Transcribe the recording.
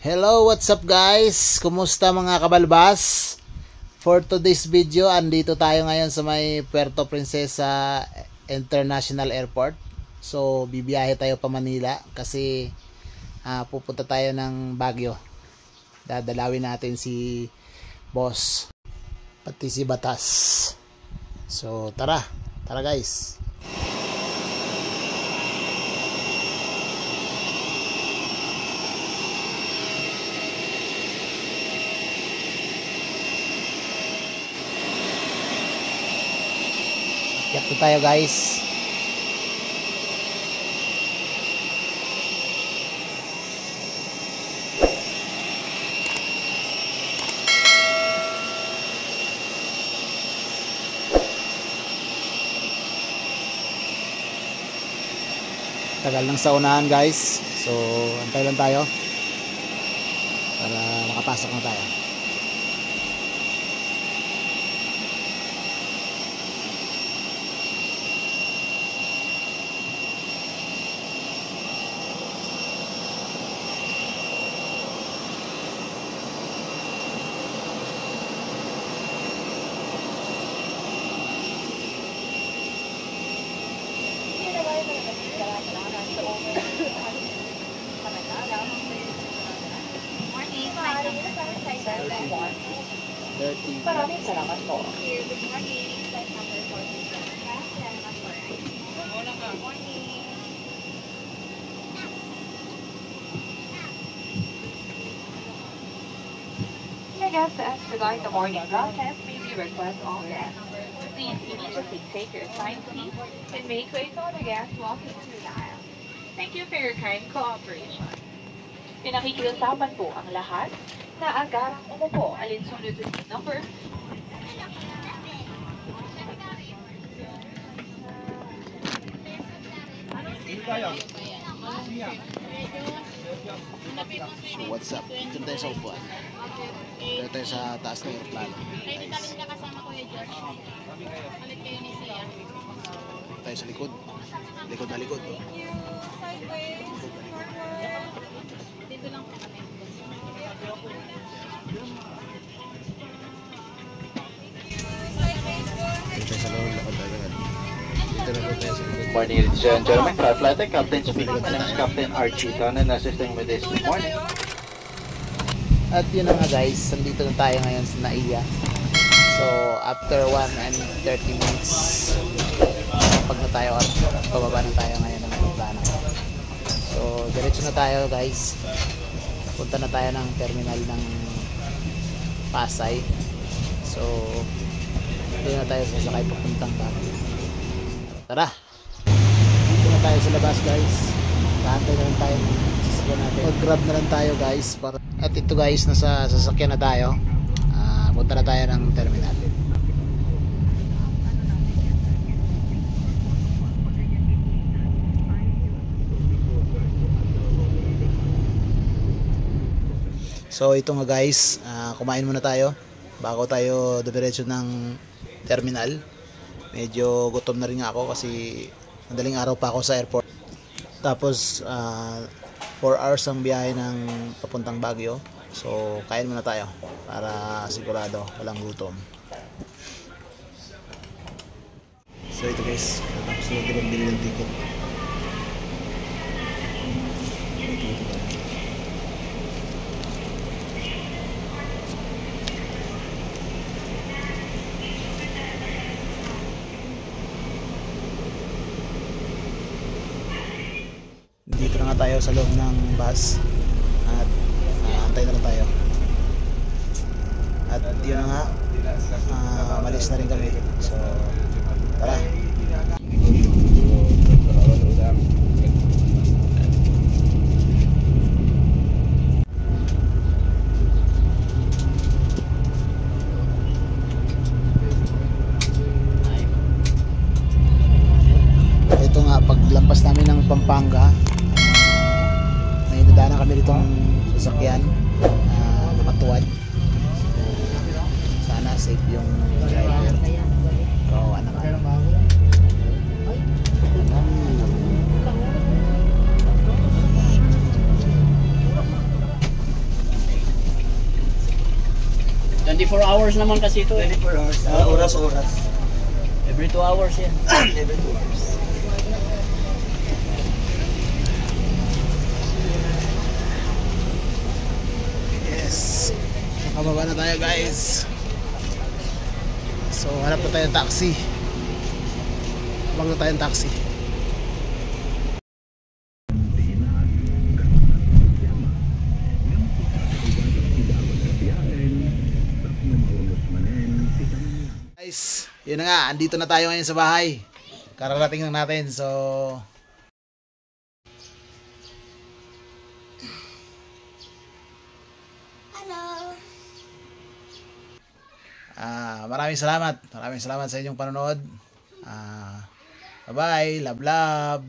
Hello, what's up guys? Kumusta mga kabalbas? For today's video, andito tayo ngayon sa may Puerto Princesa International Airport. So, bibiyahe tayo pa Manila kasi pupunta tayo ng Baguio. Dadalawin natin si boss, pati si Batas. So, tara guys. Yakto tayo guys. Tagal ng saunahan guys. So antay lang tayo para makapasok na tayo. Maraming salamat po. Good morning. Flight number 14. Salamat po. Good morning. Dear guests, to expedite the morning broadcast, may we request all guests. Please immediately take your assigned seat and make way for the guests walking through the aisle. Thank you for your kind cooperation. Pinakikiusapan po ang lahat na agarang umupo alinsunod sa seat number. So what's up? Dito tayo sa upuan. Dito tayo sa taas ng aeroplano. Kayo talit na kasama Kuya George. Palit kayo ni Sia. Dito tayo sa likod. Likod na likod. Dito lang po kami. Dito tayo sa loob. Lakad tayo. Dito na tayo sa likod. Morning, ladies and gentlemen. Flight Flight Captain speaking. My name is Captain Archie Tanan, assisting with this morning. At yun na nga guys, nandito na tayo ngayon sa NAIA. So after 1 and 30 minutes, pag na tayo at pababa na tayo ngayon ng aeroplano. So diretso na tayo guys. Punta na tayo ng terminal ng Pasay. So doon na tayo sasakay papuntang Baguio. Tara! Dito na tayo sa labas guys. Kaantay na lang tayo ng sasakyan natin. Mag-grab na lang tayo guys. At ito guys, nasa sasakyan na tayo. Punta na tayo ng terminal. So ito nga guys, kumain muna tayo bago tayo diretso ng terminal. Medyo gutom na rin ako kasi madaling araw pa ako sa airport. Tapos 4 hours ang biyahe ng papuntang Baguio. So kain muna tayo para sigurado walang gutom. So ito guys, tapos na ito magbili ng ticket. Dito na nga tayo sa loob ng bus at antay na lang tayo. At yun na nga, malis na rin kami. So tara. Ito nga, paglampas namin ng Pampanga, may nadaanan kami ditong sasakyan, nakatuwad. Sana safe yung driver. Kawawa naman. 24 hours naman kasi ito eh. 24 hours. Oras-oras. Every 2 hours yan. Every 2 hours. Yes. Nakababa na tayo guys. So hanap na tayo ng taxi. Habang na tayo ng taxi. Guys, yun na nga, andito na tayo ngayon sa bahay. Kararating lang natin, so Hello. maraming salamat. Maraming salamat sa inyong panonood. Bye-bye. Love, love.